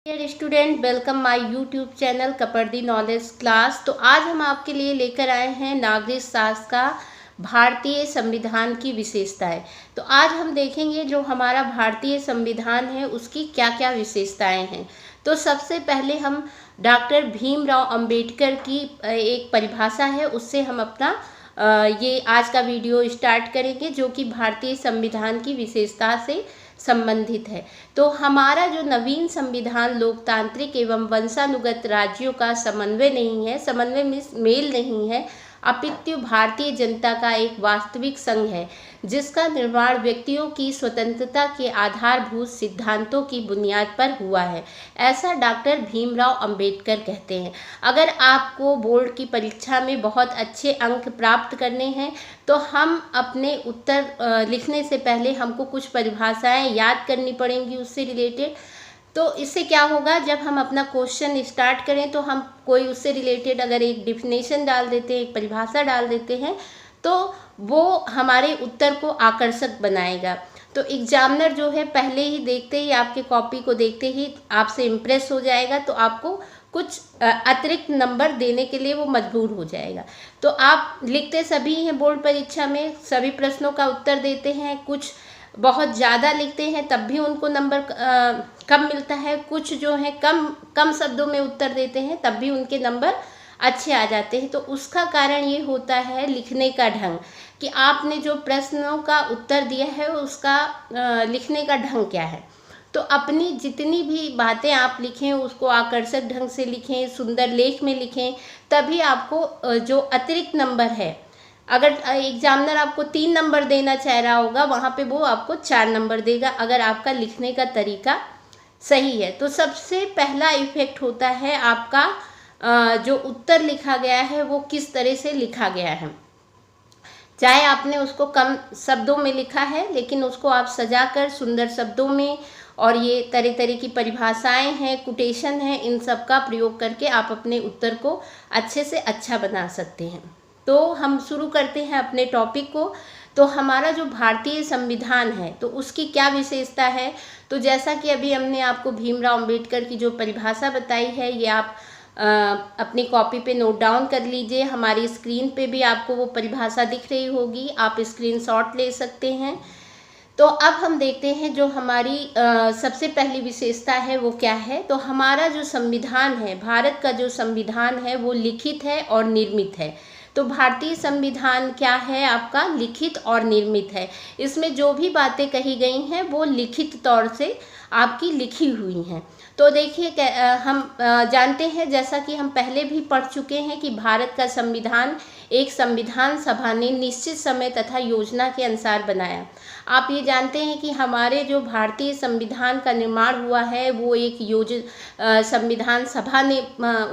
Dear student, welcome my YouTube channel Kapardi knowledge class. तो आज हम आपके लिए लेकर आए हैं नागरिक शास्त्र का भारतीय संविधान की विशेषताएं। तो आज हम देखेंगे जो हमारा भारतीय संविधान है उसकी क्या क्या विशेषताएं हैं। तो सबसे पहले हम डॉक्टर भीमराव अंबेडकर की एक परिभाषा है उससे हम अपना ये आज का वीडियो स्टार्ट करेंगे, जो कि भारतीय संविधान की विशेषता से संबंधित है। तो हमारा जो नवीन संविधान लोकतांत्रिक एवं वंशानुगत राज्यों का समन्वय नहीं है, समन्वय में मेल नहीं है, अपितु भारतीय जनता का एक वास्तविक संघ है, जिसका निर्माण व्यक्तियों की स्वतंत्रता के आधारभूत सिद्धांतों की बुनियाद पर हुआ है, ऐसा डॉक्टर भीमराव अंबेडकर कहते हैं। अगर आपको बोर्ड की परीक्षा में बहुत अच्छे अंक प्राप्त करने हैं तो हम अपने उत्तर लिखने से पहले हमको कुछ परिभाषाएं याद करनी पड़ेंगी उससे रिलेटेड। तो इससे क्या होगा, जब हम अपना क्वेश्चन स्टार्ट करें तो हम कोई उससे रिलेटेड अगर एक डिफिनेशन डाल देते हैं, एक परिभाषा डाल देते हैं, तो वो हमारे उत्तर को आकर्षक बनाएगा। तो एग्जामिनर जो है पहले ही देखते ही, आपके कॉपी को देखते ही आपसे इम्प्रेस हो जाएगा, तो आपको कुछ अतिरिक्त नंबर देने के लिए वो मजबूर हो जाएगा। तो आप लिखते सभी हैं बोर्ड परीक्षा में, सभी प्रश्नों का उत्तर देते हैं, कुछ बहुत ज़्यादा लिखते हैं तब भी उनको नंबर कम मिलता है, कुछ जो है कम शब्दों में उत्तर देते हैं तब भी उनके नंबर अच्छे आ जाते हैं। तो उसका कारण ये होता है लिखने का ढंग, कि आपने जो प्रश्नों का उत्तर दिया है उसका लिखने का ढंग क्या है। तो अपनी जितनी भी बातें आप लिखें उसको आकर्षक ढंग से लिखें, सुंदर लेख में लिखें, तभी आपको जो अतिरिक्त नंबर है, अगर एग्जामिनर आपको 3 नंबर देना चाह रहा होगा वहाँ पे वो आपको 4 नंबर देगा, अगर आपका लिखने का तरीका सही है। तो सबसे पहला इफेक्ट होता है आपका जो उत्तर लिखा गया है वो किस तरह से लिखा गया है। चाहे आपने उसको कम शब्दों में लिखा है, लेकिन उसको आप सजाकर सुंदर शब्दों में, और ये तरह तरह की परिभाषाएं हैं, कोटेशन हैं, इन सब का प्रयोग करके आप अपने उत्तर को अच्छे से अच्छा बना सकते हैं। तो हम शुरू करते हैं अपने टॉपिक को। तो हमारा जो भारतीय संविधान है तो उसकी क्या विशेषता है। तो जैसा कि अभी हमने आपको भीमराव अंबेडकर की जो परिभाषा बताई है, ये आप अपनी कॉपी पे नोट डाउन कर लीजिए। हमारी स्क्रीन पे भी आपको वो परिभाषा दिख रही होगी, आप स्क्रीनशॉट ले सकते हैं। तो अब हम देखते हैं जो हमारी सबसे पहली विशेषता है वो क्या है। तो हमारा जो संविधान है, भारत का जो संविधान है वो लिखित है और निर्मित है। तो भारतीय संविधान क्या है आपका, लिखित और निर्मित है। इसमें जो भी बातें कही गई हैं वो लिखित तौर से आपकी लिखी हुई हैं। तो देखिए हम जानते हैं, जैसा कि हम पहले भी पढ़ चुके हैं, कि भारत का संविधान एक संविधान सभा ने निश्चित समय तथा योजना के अनुसार बनाया। आप ये जानते हैं कि हमारे जो भारतीय संविधान का निर्माण हुआ है वो एक संविधान सभा ने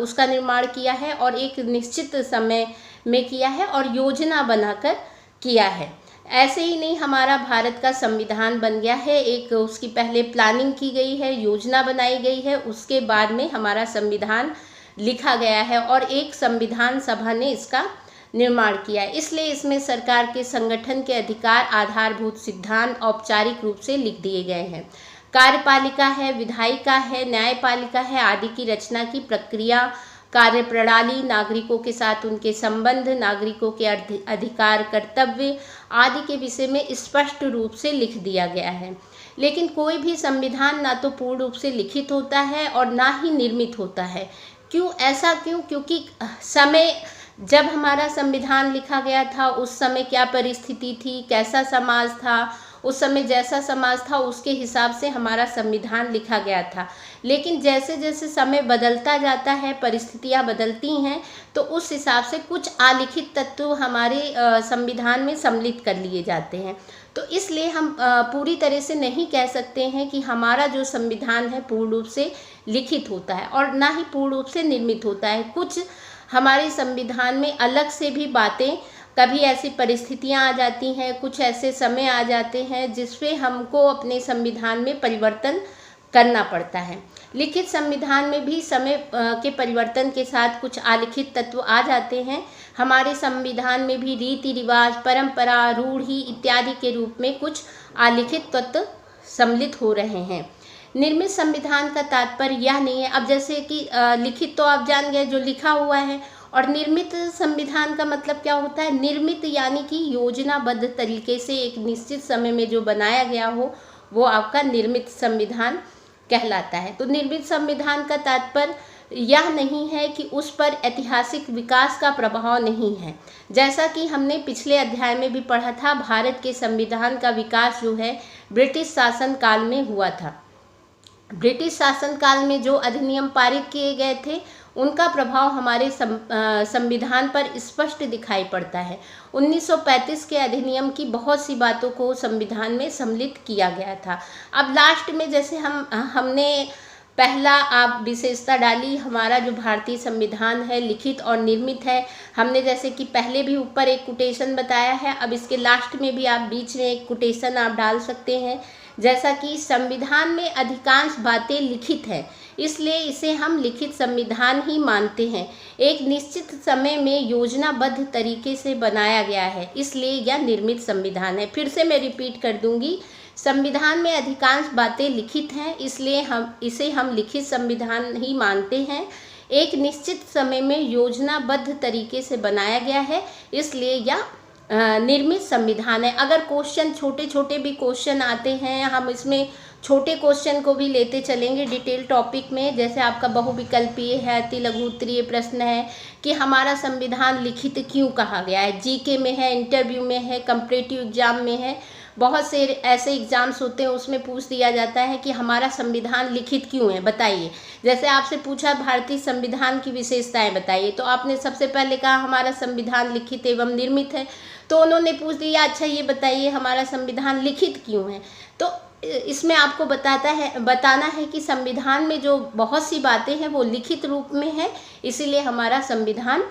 उसका निर्माण किया है, और एक निश्चित समय में किया है और योजना बनाकर किया है। ऐसे ही नहीं हमारा भारत का संविधान बन गया है, एक उसकी पहले प्लानिंग की गई है, योजना बनाई गई है, उसके बाद में हमारा संविधान लिखा गया है और एक संविधान सभा ने इसका निर्माण किया है। इसलिए इसमें सरकार के संगठन के अधिकार, आधारभूत सिद्धांत औपचारिक रूप से लिख दिए गए हैं। कार्यपालिका है, विधायिका है, न्यायपालिका है आदि की रचना की प्रक्रिया, कार्यप्रणाली, नागरिकों के साथ उनके संबंध, नागरिकों के अधिकार, कर्तव्य आदि के विषय में स्पष्ट रूप से लिख दिया गया है। लेकिन कोई भी संविधान ना तो पूर्ण रूप से लिखित होता है और ना ही निर्मित होता है। ऐसा क्यों? क्योंकि समय, जब हमारा संविधान लिखा गया था उस समय क्या परिस्थिति थी, कैसा समाज था, उस समय जैसा समाज था उसके हिसाब से हमारा संविधान लिखा गया था। लेकिन जैसे जैसे समय बदलता जाता है, परिस्थितियां बदलती हैं, तो उस हिसाब से कुछ अलिखित तत्व हमारे संविधान में सम्मिलित कर लिए जाते हैं। तो इसलिए हम पूरी तरह से नहीं कह सकते हैं कि हमारा जो संविधान है पूर्ण रूप से लिखित होता है और ना ही पूर्ण रूप से निर्मित होता है। कुछ हमारे संविधान में अलग से भी बातें, कभी ऐसी परिस्थितियां आ जाती हैं, कुछ ऐसे समय आ जाते हैं जिसपे हमको अपने संविधान में परिवर्तन करना पड़ता है। लिखित संविधान में भी समय के परिवर्तन के साथ कुछ अलिखित तत्व आ जाते हैं। हमारे संविधान में भी रीति रिवाज, परंपरा, रूढ़ि इत्यादि के रूप में कुछ अलिखित तत्व सम्मिलित हो रहे हैं। निर्मित संविधान का तात्पर्य यह नहीं है, अब जैसे कि लिखित तो आप जान गए जो लिखा हुआ है, और निर्मित संविधान का मतलब क्या होता है, निर्मित यानी कि योजनाबद्ध तरीके से एक निश्चित समय में जो बनाया गया हो वो आपका निर्मित संविधान कहलाता है। तो निर्मित संविधान का तात्पर्य यह नहीं है कि उस पर ऐतिहासिक विकास का प्रभाव नहीं है। जैसा कि हमने पिछले अध्याय में भी पढ़ा था, भारत के संविधान का विकास जो है ब्रिटिश शासन काल में हुआ था। ब्रिटिश शासन काल में जो अधिनियम पारित किए गए थे उनका प्रभाव हमारे संविधान पर स्पष्ट दिखाई पड़ता है। 1935 के अधिनियम की बहुत सी बातों को संविधान में सम्मिलित किया गया था। अब लास्ट में जैसे हमने पहला आप विशेषता डाली, हमारा जो भारतीय संविधान है लिखित और निर्मित है। हमने जैसे कि पहले भी ऊपर एक कोटेशन बताया है, अब इसके लास्ट में भी आप बीच में एक कोटेशन आप डाल सकते हैं, जैसा कि संविधान में अधिकांश बातें लिखित हैं, इसलिए इसे हम लिखित संविधान ही मानते हैं। एक निश्चित समय में योजनाबद्ध तरीके से बनाया गया है, इसलिए यह निर्मित संविधान है। फिर से मैं रिपीट कर दूंगी, संविधान में अधिकांश बातें लिखित हैं, इसलिए इसे हम लिखित संविधान ही मानते हैं। एक निश्चित समय में योजनाबद्ध तरीके से बनाया गया है, इसलिए यह निर्मित संविधान है। अगर क्वेश्चन छोटे छोटे भी क्वेश्चन आते हैं, हम इसमें छोटे क्वेश्चन को भी लेते चलेंगे डिटेल टॉपिक में। जैसे आपका बहुविकल्पीय है, अति लघु उत्तरीय प्रश्न है कि हमारा संविधान लिखित क्यों कहा गया है, जीके में है, इंटरव्यू में है, कॉम्पिटिटिव एग्जाम में है, बहुत से ऐसे एग्जाम्स होते हैं उसमें पूछ दिया जाता है कि हमारा संविधान लिखित क्यों है, बताइए। जैसे आपसे पूछा भारतीय संविधान की विशेषताएं बताइए, तो आपने सबसे पहले कहा हमारा संविधान लिखित एवं निर्मित है, तो उन्होंने पूछ दिया अच्छा ये बताइए हमारा संविधान लिखित क्यों है। तो इसमें आपको बताना है कि संविधान में जो बहुत सी बातें हैं वो लिखित रूप में है, इसीलिए हमारा संविधान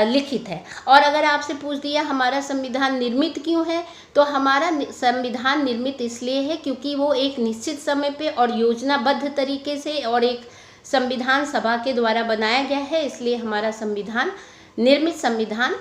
लिखित है। और अगर आपसे पूछ दिया हमारा संविधान निर्मित क्यों है, तो हमारा संविधान निर्मित इसलिए है क्योंकि वो एक निश्चित समय पे और योजनाबद्ध तरीके से और एक संविधान सभा के द्वारा बनाया गया है, इसलिए हमारा संविधान निर्मित संविधान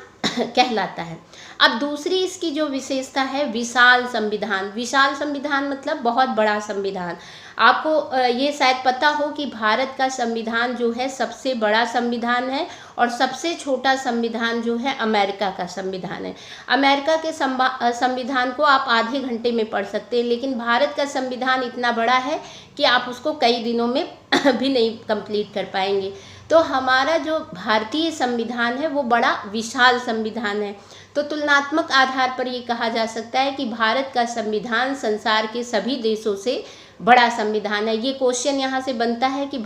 कहलाता है। अब दूसरी इसकी जो विशेषता है विशाल संविधान। विशाल संविधान मतलब बहुत बड़ा संविधान। आपको ये शायद पता हो कि भारत का संविधान जो है सबसे बड़ा संविधान है और सबसे छोटा संविधान जो है अमेरिका का संविधान है। अमेरिका के संविधान को आप आधे घंटे में पढ़ सकते हैं, लेकिन भारत का संविधान इतना बड़ा है कि आप उसको कई दिनों में भी नहीं कंप्लीट कर पाएंगे। तो हमारा जो भारतीय संविधान है वो बड़ा विशाल संविधान है। तो तुलनात्मक आधार पर ये कहा जा सकता है कि भारत का संविधान संसार के सभी देशों से बड़ा संविधान है। ये क्वेश्चन यहाँ से बनता है कि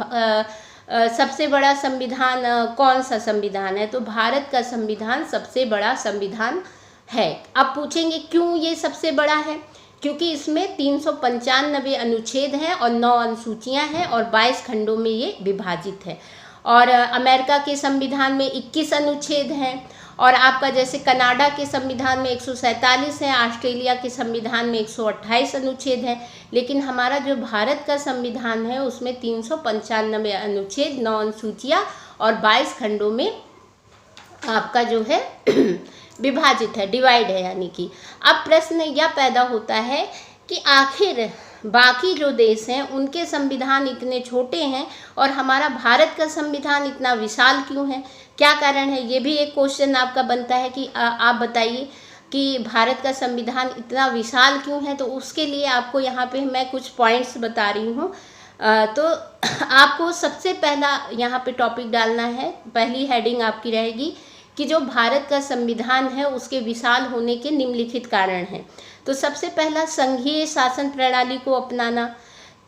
सबसे बड़ा संविधान कौन सा संविधान है, तो भारत का संविधान सबसे बड़ा संविधान है। अब पूछेंगे क्यों ये सबसे बड़ा है, क्योंकि इसमें 395 अनुच्छेद हैं और 9 अनुसूचियाँ हैं और 22 खंडों में ये विभाजित है। और अमेरिका के संविधान में 21 अनुच्छेद हैं, और आपका जैसे कनाडा के संविधान में 147 है, ऑस्ट्रेलिया के संविधान में 128 अनुच्छेद हैं, लेकिन हमारा जो भारत का संविधान है उसमें 395 अनुच्छेद, 9 अनुसूचियाँ और 22 खंडों में आपका जो है विभाजित है, डिवाइड है यानी कि। अब प्रश्न यह पैदा होता है कि आखिर बाकी जो देश हैं उनके संविधान इतने छोटे हैं और हमारा भारत का संविधान इतना विशाल क्यों है, क्या कारण है। ये भी एक क्वेश्चन आपका बनता है कि आप बताइए कि भारत का संविधान इतना विशाल क्यों है। तो उसके लिए आपको यहाँ पे मैं कुछ पॉइंट्स बता रही हूँ। तो आपको सबसे पहला यहाँ पे टॉपिक डालना है, पहली हेडिंग आपकी रहेगी कि जो भारत का संविधान है उसके विशाल होने के निम्नलिखित कारण हैं। तो सबसे पहला संघीय शासन प्रणाली को अपनाना।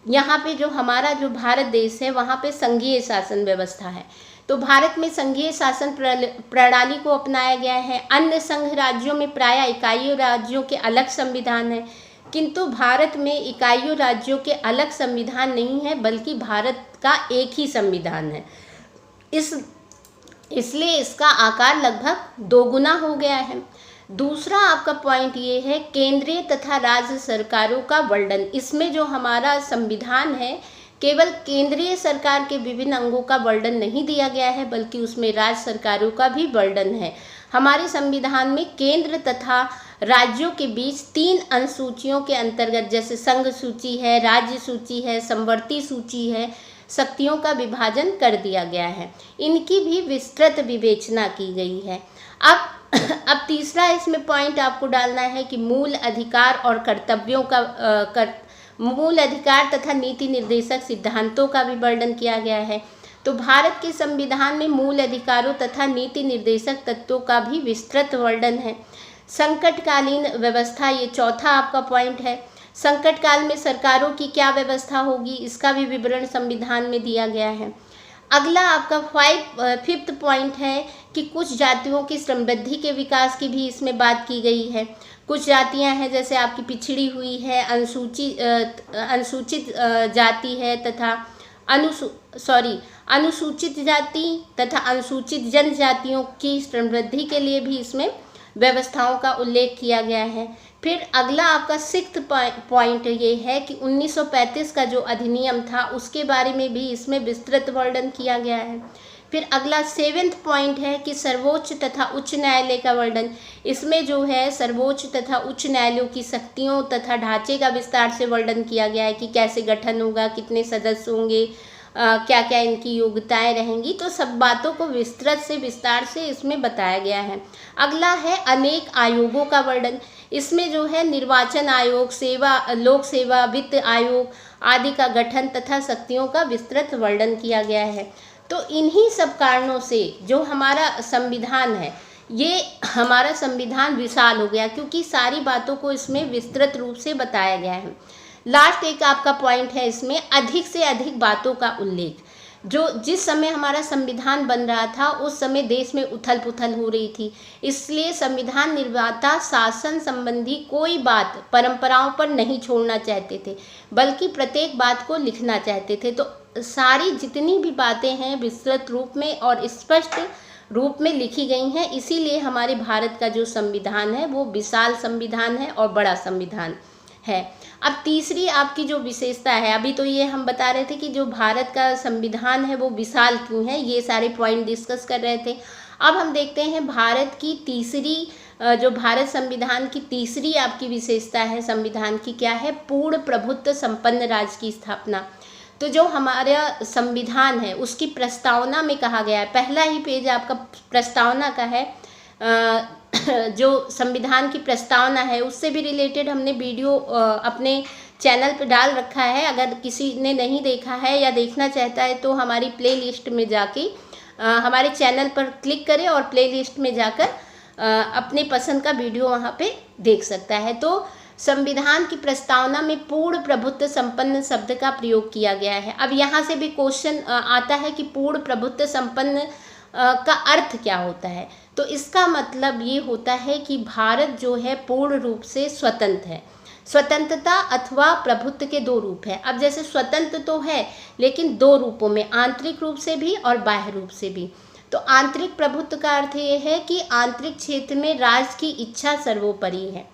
यहाँ पे जो हमारा जो भारत देश है वहाँ पे संघीय शासन व्यवस्था है, तो भारत में संघीय शासन प्रणाली को अपनाया गया है। अन्य संघ राज्यों में प्रायः इकाइयों राज्यों के अलग संविधान है, किंतु भारत में इकाइयों राज्यों के अलग संविधान नहीं है, बल्कि भारत का एक ही संविधान है। इसलिए इसका आकार लगभग 2 गुना हो गया है। दूसरा आपका पॉइंट ये है केंद्रीय तथा राज्य सरकारों का वर्णन। इसमें जो हमारा संविधान है केवल केंद्रीय सरकार के विभिन्न अंगों का वर्णन नहीं दिया गया है, बल्कि उसमें राज्य सरकारों का भी वर्णन है। हमारे संविधान में केंद्र तथा राज्यों के बीच 3 अनुसूचियों के अंतर्गत, जैसे संघ सूची है, राज्य सूची है, समवर्ती सूची है, शक्तियों का विभाजन कर दिया गया है। इनकी भी विस्तृत विवेचना की गई है। अब तीसरा इसमें पॉइंट आपको डालना है कि मूल अधिकार और कर्तव्यों का मूल अधिकार तथा नीति निर्देशक सिद्धांतों का भी वर्णन किया गया है। तो भारत के संविधान में मूल अधिकारों तथा नीति निर्देशक तत्वों का भी विस्तृत वर्णन है। संकटकालीन व्यवस्था, ये चौथा आपका पॉइंट है। संकट काल में सरकारों की क्या व्यवस्था होगी, इसका भी विवरण संविधान में दिया गया है। अगला आपका 5th पॉइंट है कि कुछ जातियों की समृद्धि के विकास की भी इसमें बात की गई है। कुछ जातियां हैं जैसे आपकी पिछड़ी हुई है, अनुसूचित जाति है तथा अनुसूचित जाति तथा अनुसूचित जनजातियों की समृद्धि के लिए भी इसमें व्यवस्थाओं का उल्लेख किया गया है। फिर अगला आपका 6th पॉइंट ये है कि 1935 का जो अधिनियम था उसके बारे में भी इसमें विस्तृत वर्णन किया गया है। फिर अगला 7th पॉइंट है कि सर्वोच्च तथा उच्च न्यायालय का वर्णन। इसमें जो है सर्वोच्च तथा उच्च न्यायालयों की शक्तियों तथा ढांचे का विस्तार से वर्णन किया गया है कि कैसे गठन होगा, कितने सदस्य होंगे, क्या क्या इनकी योग्यताएं रहेंगी। तो सब बातों को विस्तार से इसमें बताया गया है। अगला है अनेक आयोगों का वर्णन। इसमें जो है निर्वाचन आयोग, लोक सेवा, वित्त आयोग आदि का गठन तथा शक्तियों का विस्तृत वर्णन किया गया है। तो इन्हीं सब कारणों से जो हमारा संविधान है, ये हमारा संविधान विशाल हो गया, क्योंकि सारी बातों को इसमें विस्तृत रूप से बताया गया है। लास्ट एक आपका पॉइंट है इसमें अधिक से अधिक बातों का उल्लेख। जो जिस समय हमारा संविधान बन रहा था उस समय देश में उथल पुथल हो रही थी, इसलिए संविधान निर्माता शासन संबंधी कोई बात परंपराओं पर नहीं छोड़ना चाहते थे, बल्कि प्रत्येक बात को लिखना चाहते थे। तो सारी जितनी भी बातें हैं विस्तृत रूप में और स्पष्ट रूप में लिखी गई हैं। इसीलिए हमारे भारत का जो संविधान है वो विशाल संविधान है और बड़ा संविधान है। अब तीसरी आपकी जो विशेषता है, अभी तो ये हम बता रहे थे कि जो भारत का संविधान है वो विशाल क्यों है, ये सारे पॉइंट डिस्कस कर रहे थे। अब हम देखते हैं भारत की तीसरी, जो भारत संविधान की तीसरी आपकी विशेषता है संविधान की, क्या है? पूर्ण प्रभुत्व संपन्न राज्य की स्थापना। तो जो हमारा संविधान है उसकी प्रस्तावना में कहा गया है, पहला ही पेज आपका प्रस्तावना का है, जो संविधान की प्रस्तावना है उससे भी रिलेटेड हमने वीडियो अपने चैनल पर डाल रखा है। अगर किसी ने नहीं देखा है या देखना चाहता है तो हमारी प्लेलिस्ट में जाके हमारे चैनल पर क्लिक करें और प्लेलिस्ट में जाकर अपने पसंद का वीडियो वहाँ पे देख सकता है। तो संविधान की प्रस्तावना में पूर्ण प्रभुत्व संपन्न शब्द का प्रयोग किया गया है। अब यहाँ से भी क्वेश्चन आता है कि पूर्ण प्रभुत्व संपन्न का अर्थ क्या होता है? तो इसका मतलब ये होता है कि भारत जो है पूर्ण रूप से स्वतंत्र है। स्वतंत्रता अथवा प्रभुत्व के 2 रूप हैं। अब जैसे स्वतंत्र तो है लेकिन 2 रूपों में, आंतरिक रूप से भी और बाह्य रूप से भी। तो आंतरिक प्रभुत्व का अर्थ ये है कि आंतरिक क्षेत्र में राज्य की इच्छा सर्वोपरि है।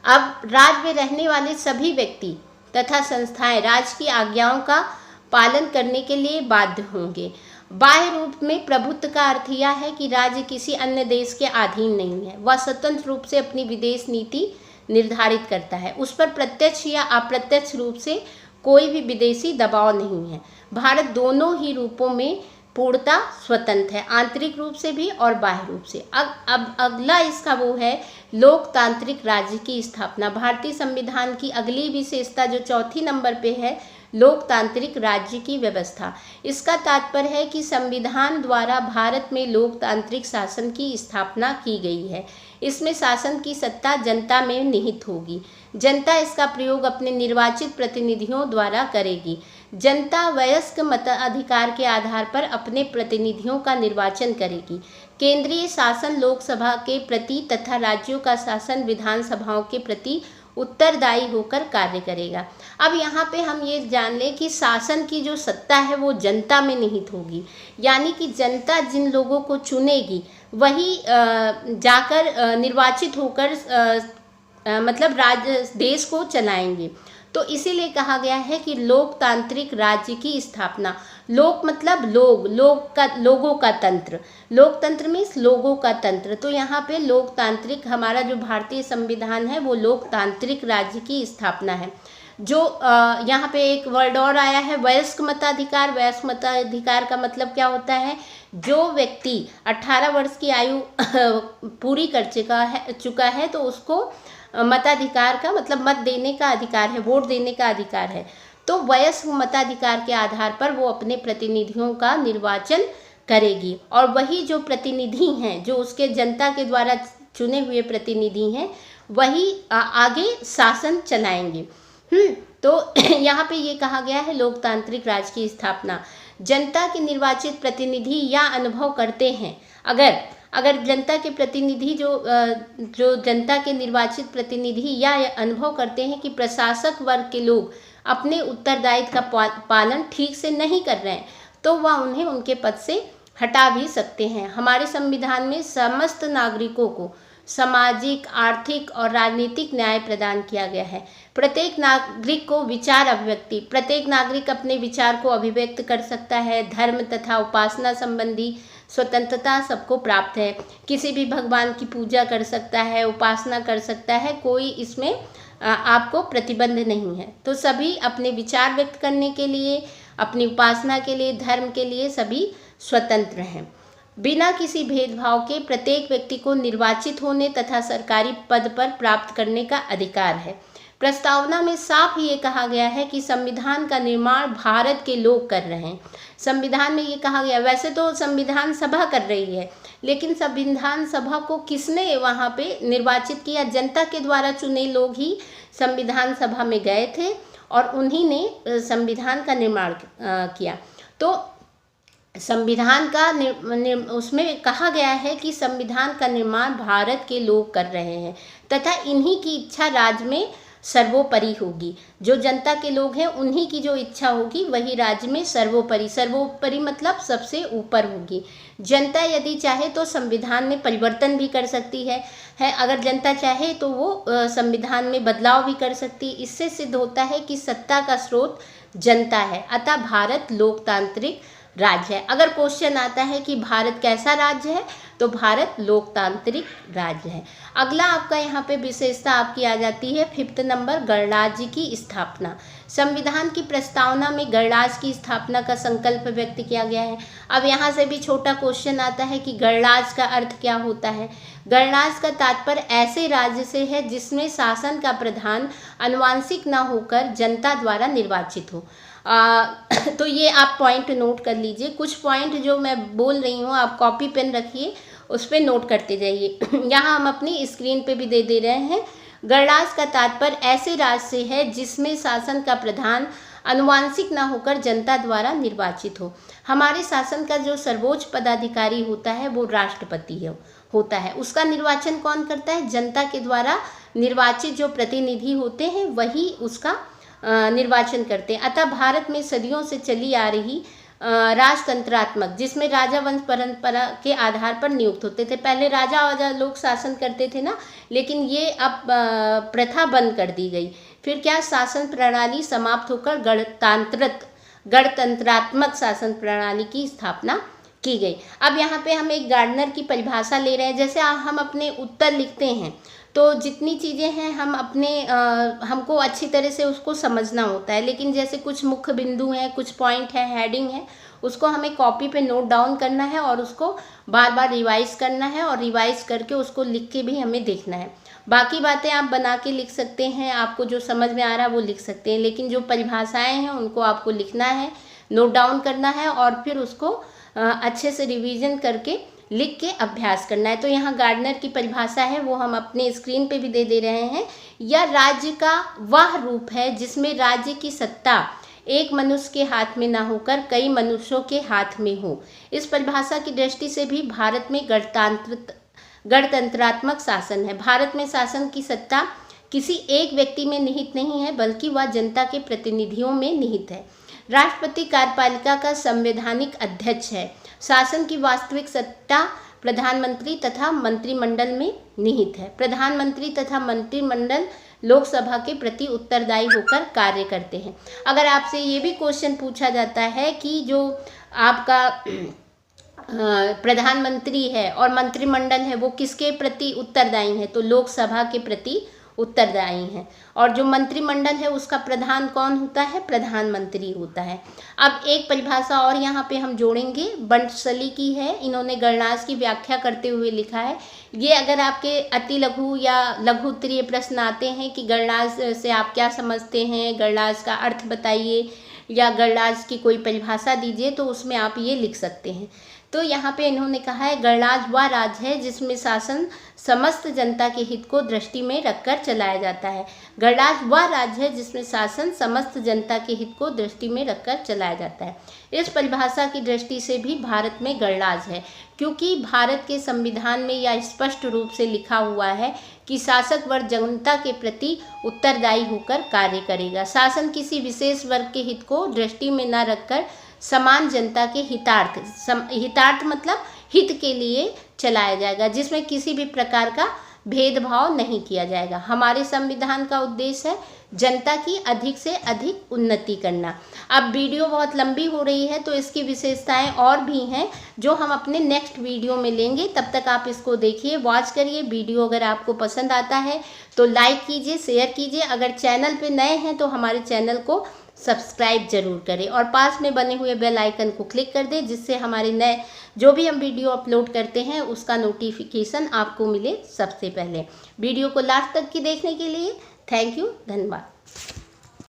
अब राज्य में रहने वाले सभी व्यक्ति तथा संस्थाएं राज्य की आज्ञाओं का पालन करने के लिए बाध्य होंगे। बाह्य रूप में प्रभुत्व का अर्थ यह है कि राज्य किसी अन्य देश के अधीन नहीं है, वह स्वतंत्र रूप से अपनी विदेश नीति निर्धारित करता है, उस पर प्रत्यक्ष या अप्रत्यक्ष रूप से कोई भी विदेशी दबाव नहीं है। भारत दोनों ही रूपों में पूर्णतः स्वतंत्र है, आंतरिक रूप से भी और बाह्य रूप से। अब अगला इसका वो है लोकतांत्रिक राज्य की स्थापना। भारतीय संविधान की अगली विशेषता जो चौथी नंबर पे है, लोकतांत्रिक राज्य की व्यवस्था। इसका तात्पर्य है कि संविधान द्वारा भारत में लोकतांत्रिक शासन की स्थापना की गई है। इसमें शासन की सत्ता जनता में निहित होगी। जनता इसका प्रयोग अपने निर्वाचित प्रतिनिधियों द्वारा करेगी। जनता वयस्क मताधिकार के आधार पर अपने प्रतिनिधियों का निर्वाचन करेगी। केंद्रीय शासन लोकसभा के प्रति तथा राज्यों का शासन विधानसभाओं के प्रति उत्तरदायी होकर कार्य करेगा। अब यहाँ पे हम ये जान लें कि शासन की जो सत्ता है वो जनता में निहित होगी, यानी कि जनता जिन लोगों को चुनेगी वही जाकर निर्वाचित होकर मतलब देश को चलाएंगे। तो इसीलिए कहा गया है कि लोकतांत्रिक राज्य की स्थापना। लोक मतलब लोगों का तंत्र, लोकतंत्र मीन्स लोगों का तंत्र। तो यहाँ पे लोकतांत्रिक, हमारा जो भारतीय संविधान है वो लोकतांत्रिक राज्य की स्थापना है। जो यहाँ पे एक वर्ड और आया है, वयस्क मताधिकार। वयस्क मताधिकार का मतलब क्या होता है? जो व्यक्ति 18 वर्ष की आयु पूरी कर चुका है तो उसको मताधिकार का मतलब मत देने का अधिकार है, वोट देने का अधिकार है। तो वयस्क मताधिकार के आधार पर वो अपने प्रतिनिधियों का निर्वाचन करेगी, और वही जो प्रतिनिधि हैं, जो उसके जनता के द्वारा चुने हुए प्रतिनिधि हैं, वही आगे शासन चलाएंगे। तो यहाँ पे ये कहा गया है लोकतांत्रिक राज्य की स्थापना। जनता के निर्वाचित प्रतिनिधि या अनुभव करते हैं, अगर जनता के प्रतिनिधि जो जनता के निर्वाचित प्रतिनिधि या अनुभव करते हैं कि प्रशासक वर्ग के लोग अपने उत्तरदायित्व का पालन ठीक से नहीं कर रहे हैं, तो वह उन्हें उनके पद से हटा भी सकते हैं। हमारे संविधान में समस्त नागरिकों को सामाजिक, आर्थिक और राजनीतिक न्याय प्रदान किया गया है। प्रत्येक नागरिक को विचार अभिव्यक्ति, प्रत्येक नागरिक अपने विचार को अभिव्यक्त कर सकता है। धर्म तथा उपासना संबंधी स्वतंत्रता सबको प्राप्त है। किसी भी भगवान की पूजा कर सकता है, उपासना कर सकता है, कोई इसमें आपको प्रतिबंध नहीं है। तो सभी अपने विचार व्यक्त करने के लिए, अपनी उपासना के लिए, धर्म के लिए सभी स्वतंत्र हैं। बिना किसी भेदभाव के प्रत्येक व्यक्ति को निर्वाचित होने तथा सरकारी पद पर प्राप्त करने का अधिकार है। प्रस्तावना में साफ ये कहा गया है कि संविधान का निर्माण भारत के लोग कर रहे हैं। संविधान में ये कहा गया, वैसे तो संविधान सभा कर रही है, लेकिन संविधान सभा को किसने वहाँ पे निर्वाचित किया? जनता के द्वारा चुने लोग ही संविधान सभा में गए थे और उन्हीं ने संविधान का निर्माण किया। तो संविधान का उसमें कहा गया है कि संविधान का निर्माण भारत के लोग कर रहे हैं तथा इन्हीं की इच्छा राज्य में सर्वोपरि होगी। जो जनता के लोग हैं उन्हीं की जो इच्छा होगी वही राज्य में सर्वोपरि मतलब सबसे ऊपर होगी। जनता यदि चाहे तो संविधान में परिवर्तन भी कर सकती है। अगर जनता चाहे तो वो संविधान में बदलाव भी कर सकती है। इससे सिद्ध होता है कि सत्ता का स्रोत जनता है, अतः भारत लोकतांत्रिक राज्य है। अगर क्वेश्चन आता है कि भारत कैसा राज्य है, तो भारत लोकतांत्रिक राज्य है। अगला आपका यहाँ पे विशेषता आपकी आ जाती है 5th नंबर, गणराज्य की स्थापना। संविधान की प्रस्तावना में गणराज्य की स्थापना का संकल्प व्यक्त किया गया है। अब यहाँ से भी छोटा क्वेश्चन आता है कि गणराज्य का अर्थ क्या होता है? गणराज्य का तात्पर्य ऐसे राज्य से है जिसमें शासन का प्रधान आनुवंशिक न होकर जनता द्वारा निर्वाचित हो। तो ये आप पॉइंट नोट कर लीजिए। कुछ पॉइंट जो मैं बोल रही हूँ आप कॉपी पेन रखिए, उस पर नोट करते जाइए। यहाँ हम अपनी स्क्रीन पे भी दे रहे हैं। गणराज्य का तात्पर्य ऐसे राज्य से है जिसमें शासन का प्रधान आनुवंशिक न होकर जनता द्वारा निर्वाचित हो। हमारे शासन का जो सर्वोच्च पदाधिकारी होता है वो राष्ट्रपति होता है। उसका निर्वाचन कौन करता है? जनता के द्वारा निर्वाचित जो प्रतिनिधि होते हैं वही उसका निर्वाचन करते हैं। अतः भारत में सदियों से चली आ रही राजतंत्रात्मक, जिसमें राजा वंश परंपरा के आधार पर नियुक्त होते थे। पहले राजा लोग शासन करते थे ना, लेकिन ये अब प्रथा बंद कर दी गई। फिर क्या, शासन प्रणाली समाप्त होकर गणतंत्रात्मक शासन प्रणाली की स्थापना की गई। अब यहाँ पे हम एक गार्डनर की परिभाषा ले रहे हैं। जैसे हम अपने उत्तर लिखते हैं तो जितनी चीज़ें हैं हम अपने हमको अच्छी तरह से उसको समझना होता है, लेकिन जैसे कुछ मुख्य बिंदु हैं, कुछ पॉइंट है, हेडिंग है, उसको हमें कॉपी पे नोट डाउन करना है और उसको बार बार रिवाइज करना है और रिवाइज करके उसको लिख के भी हमें देखना है। बाकी बातें आप बना के लिख सकते हैं, आपको जो समझ में आ रहा है वो लिख सकते हैं, लेकिन जो परिभाषाएँ हैं उनको आपको लिखना है, नोट डाउन करना है और फिर उसको अच्छे से रिवीजन करके लिख के अभ्यास करना है। तो यहाँ गार्डनर की परिभाषा है वो हम अपने स्क्रीन पे भी दे रहे हैं। यह राज्य का वह रूप है जिसमें राज्य की सत्ता एक मनुष्य के हाथ में ना होकर कई मनुष्यों के हाथ में हो। इस परिभाषा की दृष्टि से भी भारत में गणतंत्रात्मक शासन है। भारत में शासन की सत्ता किसी एक व्यक्ति में निहित नहीं है, बल्कि वह जनता के प्रतिनिधियों में निहित है। राष्ट्रपति कार्यपालिका का संवैधानिक अध्यक्ष है। शासन की वास्तविक सत्ता प्रधानमंत्री तथा मंत्रिमंडल में निहित है। प्रधानमंत्री तथा मंत्रिमंडल लोकसभा के प्रति उत्तरदायी होकर कार्य करते हैं। अगर आपसे ये भी क्वेश्चन पूछा जाता है कि जो आपका प्रधानमंत्री है और मंत्रिमंडल है वो किसके प्रति उत्तरदायी है, तो लोकसभा के प्रति उत्तरदायी हैं। और जो मंत्रिमंडल है उसका प्रधान कौन होता है, प्रधानमंत्री होता है। अब एक परिभाषा और यहाँ पे हम जोड़ेंगे, बंटसली की है। इन्होंने गणराज्य की व्याख्या करते हुए लिखा है, ये अगर आपके अति लघु या लघु उत्तरीय प्रश्न आते हैं कि गणराज्य से आप क्या समझते हैं, गणराज्य का अर्थ बताइए या गणराज्य की कोई परिभाषा दीजिए, तो उसमें आप ये लिख सकते हैं। तो यहाँ पे इन्होंने कहा है गणराज्य वह राज्य है जिसमें शासन समस्त जनता के हित को दृष्टि में रखकर चलाया जाता है। गणराज्य वह राज्य है जिसमें शासन समस्त जनता के हित को दृष्टि में रखकर चलाया जाता है। इस परिभाषा की दृष्टि से भी भारत में गणराज्य है, क्योंकि भारत के संविधान में यह स्पष्ट रूप से लिखा हुआ है कि शासक वर्ग जनता के प्रति उत्तरदायी होकर कार्य करेगा। शासन किसी विशेष वर्ग के हित को दृष्टि में न रखकर समान जनता के हितार्थ मतलब हित के लिए चलाया जाएगा, जिसमें किसी भी प्रकार का भेदभाव नहीं किया जाएगा। हमारे संविधान का उद्देश्य है जनता की अधिक से अधिक उन्नति करना। अब वीडियो बहुत लंबी हो रही है तो इसकी विशेषताएं और भी हैं जो हम अपने नेक्स्ट वीडियो में लेंगे। तब तक आप इसको देखिए, वॉच करिए। वीडियो अगर आपको पसंद आता है तो लाइक कीजिए, शेयर कीजिए। अगर चैनल पे नए हैं तो हमारे चैनल को सब्सक्राइब जरूर करें और पास में बने हुए बेल आइकन को क्लिक कर दें, जिससे हमारे नए जो भी हम वीडियो अपलोड करते हैं उसका नोटिफिकेशन आपको मिले सबसे पहले। वीडियो को लास्ट तक की देखने के लिए थैंक यू, धन्यवाद।